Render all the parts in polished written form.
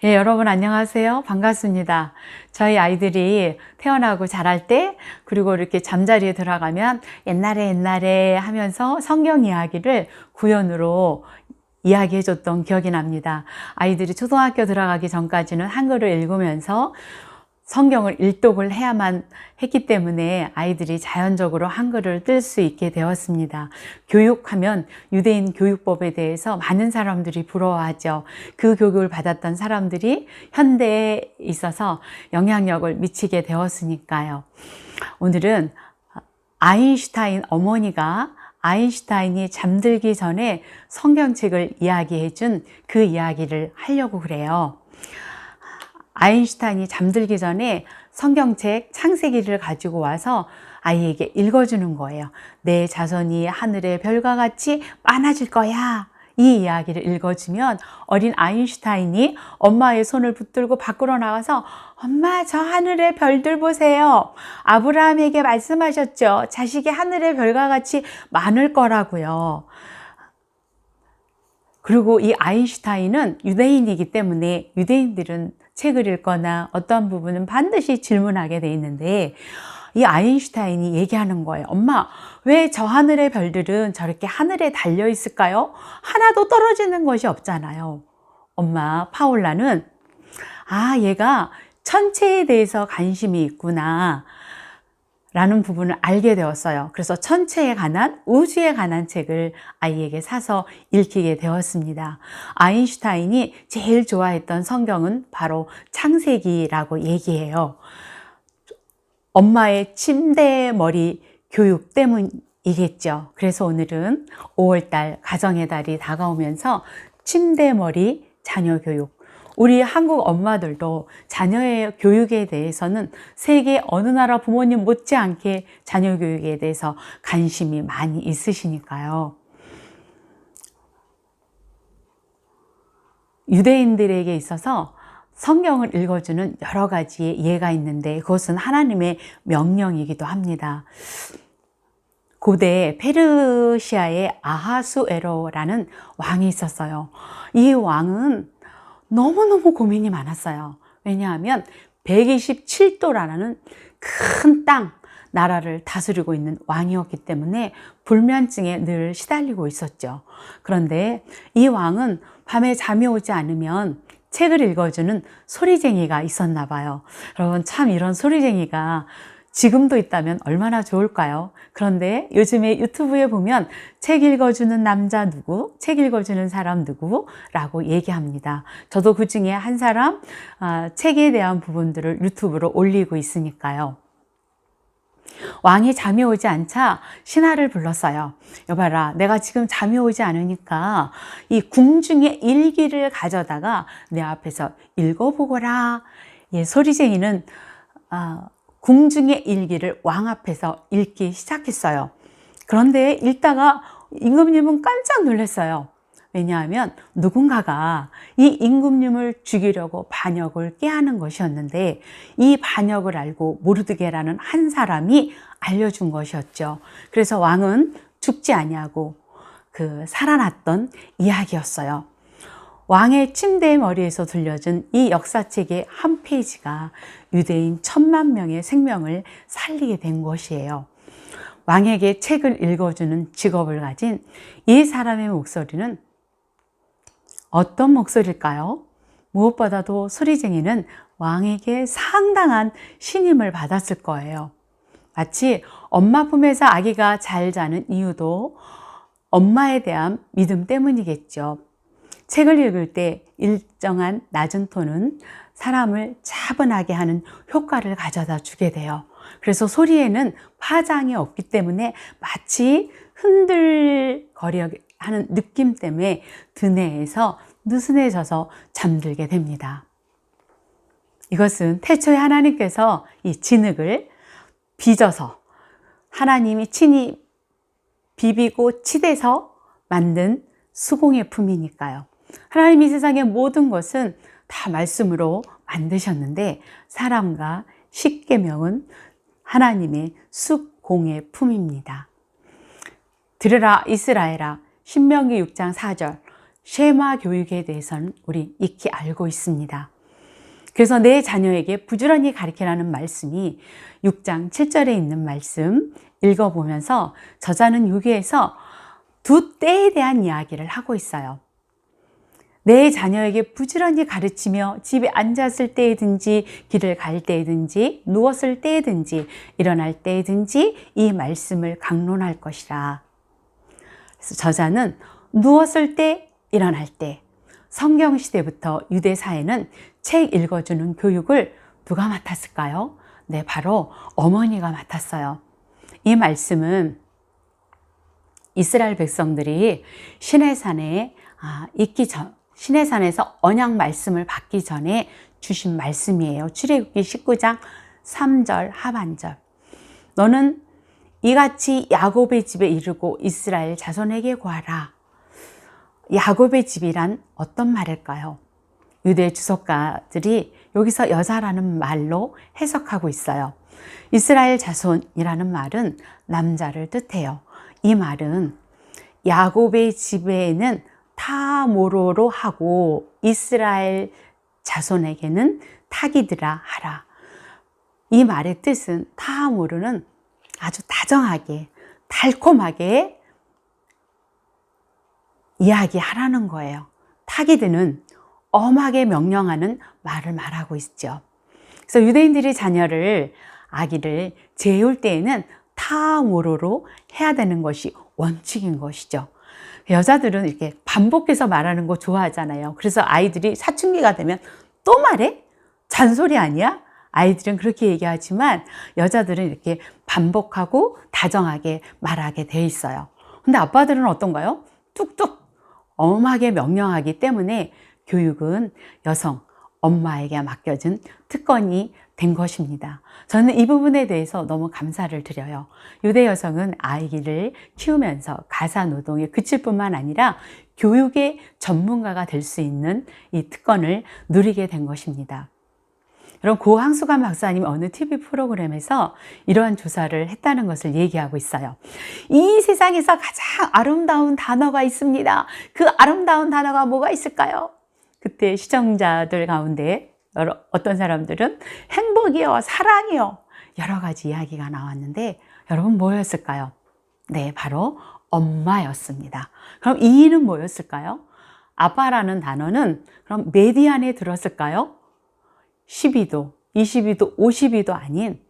예, 여러분 안녕하세요. 반갑습니다. 저희 아이들이 태어나고 자랄 때, 그리고 이렇게 잠자리에 들어가면 옛날에 하면서 성경 이야기를 구연으로 이야기해 줬던 기억이 납니다. 아이들이 초등학교 들어가기 전까지는 한글을 읽으면서 성경을 일독을 해야만 했기 때문에 아이들이 자연적으로 한글을 뜰 수 있게 되었습니다. 교육하면 유대인 교육법에 대해서 많은 사람들이 부러워하죠. 그 교육을 받았던 사람들이 현대에 있어서 영향력을 미치게 되었으니까요. 오늘은 아인슈타인 어머니가 아인슈타인이 잠들기 전에 성경책을 이야기해 준 그 이야기를 하려고 그래요. 아인슈타인이 잠들기 전에 성경책 창세기를 가지고 와서 아이에게 읽어주는 거예요. 내 자손이 하늘의 별과 같이 많아질 거야. 이 이야기를 읽어주면 어린 아인슈타인이 엄마의 손을 붙들고 밖으로 나가서 엄마, 저 하늘의 별들 보세요. 아브라함에게 말씀하셨죠. 자식이 하늘의 별과 같이 많을 거라고요. 그리고 이 아인슈타인은 유대인이기 때문에 유대인들은 책을 읽거나 어떤 부분은 반드시 질문하게 돼 있는데, 이 아인슈타인이 얘기하는 거예요. 엄마, 왜 저 하늘의 별들은 저렇게 하늘에 달려 있을까요? 하나도 떨어지는 것이 없잖아요. 엄마, 파울라는 얘가 천체에 대해서 관심이 있구나 라는 부분을 알게 되었어요. 그래서 천체에 관한, 우주에 관한 책을 아이에게 사서 읽히게 되었습니다. 아인슈타인이 제일 좋아했던 성경은 바로 창세기라고 얘기해요. 엄마의 침대 머리 교육 때문이겠죠. 그래서 오늘은 5월달 가정의 달이 다가오면서 침대 머리 자녀 교육, 우리 한국 엄마들도 자녀의 교육에 대해서는 세계 어느 나라 부모님 못지않게 자녀 교육에 대해서 관심이 많이 있으시니까요. 유대인들에게 있어서 성경을 읽어주는 여러 가지의 예가 있는데 그것은 하나님의 명령이기도 합니다. 고대 페르시아의 아하수에로라는 왕이 있었어요. 이 왕은 너무너무 고민이 많았어요. 왜냐하면 127도라는 큰 땅, 나라를 다스리고 있는 왕이었기 때문에 불면증에 늘 시달리고 있었죠. 그런데 이 왕은 밤에 잠이 오지 않으면 책을 읽어주는 소리쟁이가 있었나 봐요. 여러분, 참 이런 소리쟁이가 지금도 있다면 얼마나 좋을까요? 그런데 요즘에 유튜브에 보면 책 읽어주는 남자 누구, 책 읽어주는 사람 누구라고 얘기합니다. 저도 그 중에 한 사람 책에 대한 부분들을 유튜브로 올리고 있으니까요. 왕이 잠이 오지 않자 신하를 불렀어요. 여봐라, 내가 지금 잠이 오지 않으니까 이 궁중의 일기를 가져다가 내 앞에서 읽어보거라. 예, 소리쟁이는 궁중의 일기를 왕 앞에서 읽기 시작했어요. 그런데 읽다가 임금님은 깜짝 놀랐어요. 왜냐하면 누군가가 이 임금님을 죽이려고 반역을 깨하는 것이었는데 이 반역을 알고 모르드게라는 한 사람이 알려준 것이었죠. 그래서 왕은 죽지 아니하고 살아났던 이야기였어요. 왕의 침대 머리에서 들려준 이 역사책의 한 페이지가 유대인 1000만 명의 생명을 살리게 된 것이에요. 왕에게 책을 읽어주는 직업을 가진 이 사람의 목소리는 어떤 목소리일까요? 무엇보다도 소리쟁이는 왕에게 상당한 신임을 받았을 거예요. 마치 엄마 품에서 아기가 잘 자는 이유도 엄마에 대한 믿음 때문이겠죠. 책을 읽을 때 일정한 낮은 톤은 사람을 차분하게 하는 효과를 가져다 주게 돼요. 그래서 소리에는 파장이 없기 때문에 마치 흔들거려 하는 느낌 때문에 드네에서 느슨해져서 잠들게 됩니다. 이것은 태초에 하나님께서 이 진흙을 빚어서 하나님이 친히 비비고 치대서 만든 수공예 품이니까요. 하나님이 세상의 모든 것은 다 말씀으로 만드셨는데 사람과 십계명은 하나님의 수공예 품입니다. 들으라 이스라엘아, 신명기 6장 4절. 쉐마 교육에 대해서는 우리 익히 알고 있습니다. 그래서 내 자녀에게 부지런히 가르치라는 말씀이 6장 7절에 있는 말씀 읽어보면서 저자는 여기에서 두 때에 대한 이야기를 하고 있어요. 내 자녀에게 부지런히 가르치며 집에 앉았을 때든지 길을 갈 때든지 누웠을 때든지 일어날 때든지 이 말씀을 강론할 것이라. 그래서 저자는 누웠을 때, 일어날 때, 성경시대부터 유대사회는 책 읽어주는 교육을 누가 맡았을까요? 네, 바로 어머니가 맡았어요. 이 말씀은 이스라엘 백성들이 시내산에 시내산에서 언약 말씀을 받기 전에 주신 말씀이에요. 출애굽기 19장 3절 하반절. 너는 이같이 야곱의 집에 이르고 이스라엘 자손에게 구하라. 야곱의 집이란 어떤 말일까요? 유대 주석가들이 여기서 여자라는 말로 해석하고 있어요. 이스라엘 자손이라는 말은 남자를 뜻해요. 이 말은 야곱의 집에는 타모로로 하고 이스라엘 자손에게는 타기드라 하라. 이 말의 뜻은 타모로는 아주 다정하게 달콤하게 이야기하라는 거예요. 타기드는 엄하게 명령하는 말을 말하고 있죠. 그래서 유대인들이 아기를 재울 때에는 타모로로 해야 되는 것이 원칙인 것이죠. 여자들은 이렇게 반복해서 말하는 거 좋아하잖아요. 그래서 아이들이 사춘기가 되면 또 말해? 잔소리 아니야? 아이들은 그렇게 얘기하지만 여자들은 이렇게 반복하고 다정하게 말하게 돼 있어요. 근데 아빠들은 어떤가요? 뚝뚝 엄하게 명령하기 때문에 교육은 여성, 엄마에게 맡겨진 특권이 된 것입니다. 저는 이 부분에 대해서 너무 감사를 드려요. 유대 여성은 아이를 키우면서 가사 노동에 그칠 뿐만 아니라 교육의 전문가가 될 수 있는 이 특권을 누리게 된 것입니다. 여러분, 고 황수관 박사님 어느 TV 프로그램에서 이러한 조사를 했다는 것을 얘기하고 있어요. 이 세상에서 가장 아름다운 단어가 있습니다. 그 아름다운 단어가 뭐가 있을까요? 그때 시청자들 가운데 어떤 사람들은 행복이요, 사랑이요, 여러 가지 이야기가 나왔는데 여러분 뭐였을까요? 네, 바로 엄마였습니다. 그럼 이는 뭐였을까요? 아빠라는 단어는 그럼 몇 위 안에 들었을까요? 12도, 22도, 52도 아닌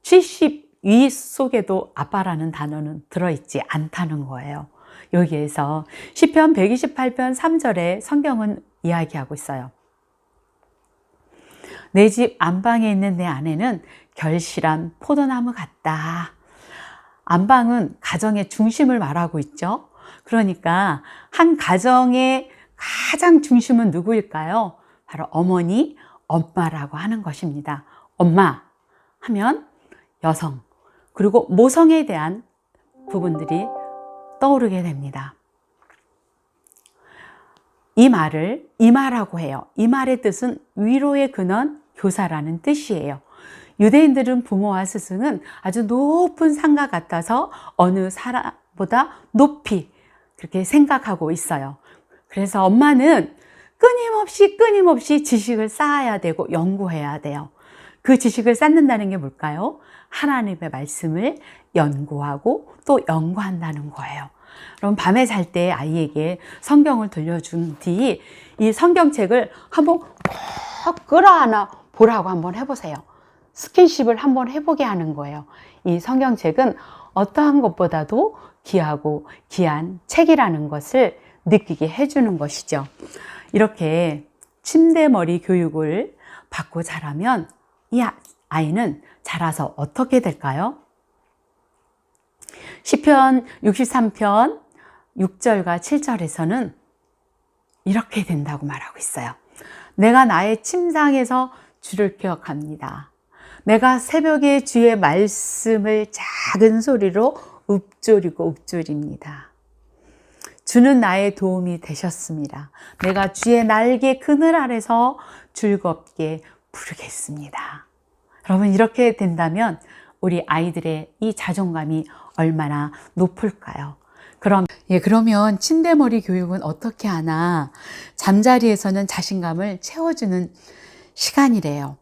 72 속에도 아빠라는 단어는 들어있지 않다는 거예요. 여기에서 시편 128편 3절에 성경은 이야기하고 있어요. 내 집 안방에 있는 내 아내는 결실한 포도나무 같다. 안방은 가정의 중심을 말하고 있죠. 그러니까 한 가정의 가장 중심은 누구일까요? 바로 어머니, 엄마라고 하는 것입니다. 엄마 하면 여성, 그리고 모성에 대한 부분들이 떠오르게 됩니다. 이 말을 이마라고 해요. 이 말의 뜻은 위로의 근원, 교사라는 뜻이에요. 유대인들은 부모와 스승은 아주 높은 상과 같아서 어느 사람보다 높이 그렇게 생각하고 있어요. 그래서 엄마는 끊임없이 지식을 쌓아야 되고 연구해야 돼요. 그 지식을 쌓는다는 게 뭘까요? 하나님의 말씀을 연구하고 또 연구한다는 거예요. 그럼 밤에 잘 때 아이에게 성경을 들려준 뒤 이 성경책을 한번 꼭 끌어안아 보라고 한번 해보세요. 스킨십을 한번 해보게 하는 거예요. 이 성경책은 어떠한 것보다도 귀하고 귀한 책이라는 것을 느끼게 해주는 것이죠. 이렇게 침대머리 교육을 받고 자라면 이 아이는 자라서 어떻게 될까요? 시편 63편 6절과 7절에서는 이렇게 된다고 말하고 있어요. 내가 나의 침상에서 주를 기억합니다. 내가 새벽에 주의 말씀을 작은 소리로 읊조립니다. 주는 나의 도움이 되셨습니다. 내가 주의 날개 그늘 아래서 즐겁게 부르겠습니다. 여러분, 이렇게 된다면 우리 아이들의 이 자존감이 얼마나 높을까요? 그러면 침대머리 교육은 어떻게 하나? 잠자리에서는 자신감을 채워주는 시간이래요.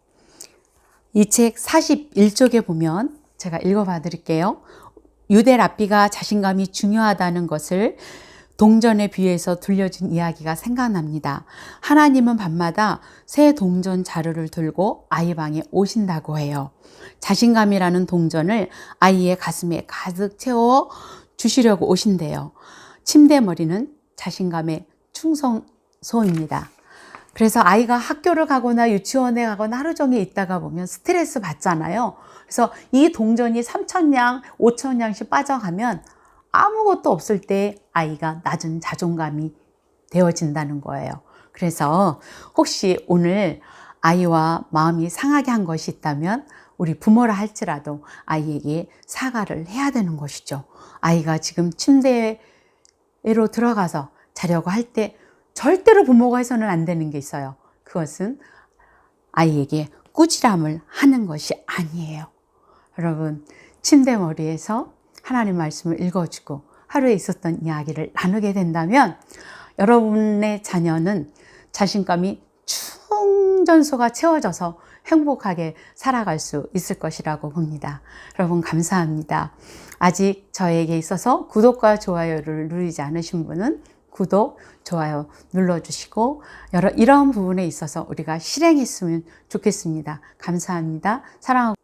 이 책 41쪽에 보면 제가 읽어봐 드릴게요. 유대 랍비가 자신감이 중요하다는 것을 동전에 비유해서 들려준 이야기가 생각납니다. 하나님은 밤마다 새 동전 자루를 들고 아이 방에 오신다고 해요. 자신감이라는 동전을 아이의 가슴에 가득 채워 주시려고 오신대요. 침대머리는 자신감의 충성소입니다. 그래서 아이가 학교를 가거나 유치원에 가거나 하루 종일 있다가 보면 스트레스 받잖아요. 그래서 이 동전이 3,000냥, 5,000냥씩 빠져가면 아무것도 없을 때 아이가 낮은 자존감이 되어진다는 거예요. 그래서 혹시 오늘 아이와 마음이 상하게 한 것이 있다면 우리 부모라 할지라도 아이에게 사과를 해야 되는 것이죠. 아이가 지금 침대로 들어가서 자려고 할 때 절대로 부모가 해서는 안 되는 게 있어요. 그것은 아이에게 꾸지람을 하는 것이 아니에요. 여러분, 침대머리에서 하나님 말씀을 읽어주고 하루에 있었던 이야기를 나누게 된다면 여러분의 자녀는 자신감이 충전소가 채워져서 행복하게 살아갈 수 있을 것이라고 봅니다. 여러분 감사합니다. 아직 저에게 있어서 구독과 좋아요를 누르지 않으신 분은 구독, 좋아요 눌러주시고 이런 부분에 있어서 우리가 실행했으면 좋겠습니다. 감사합니다. 사랑하고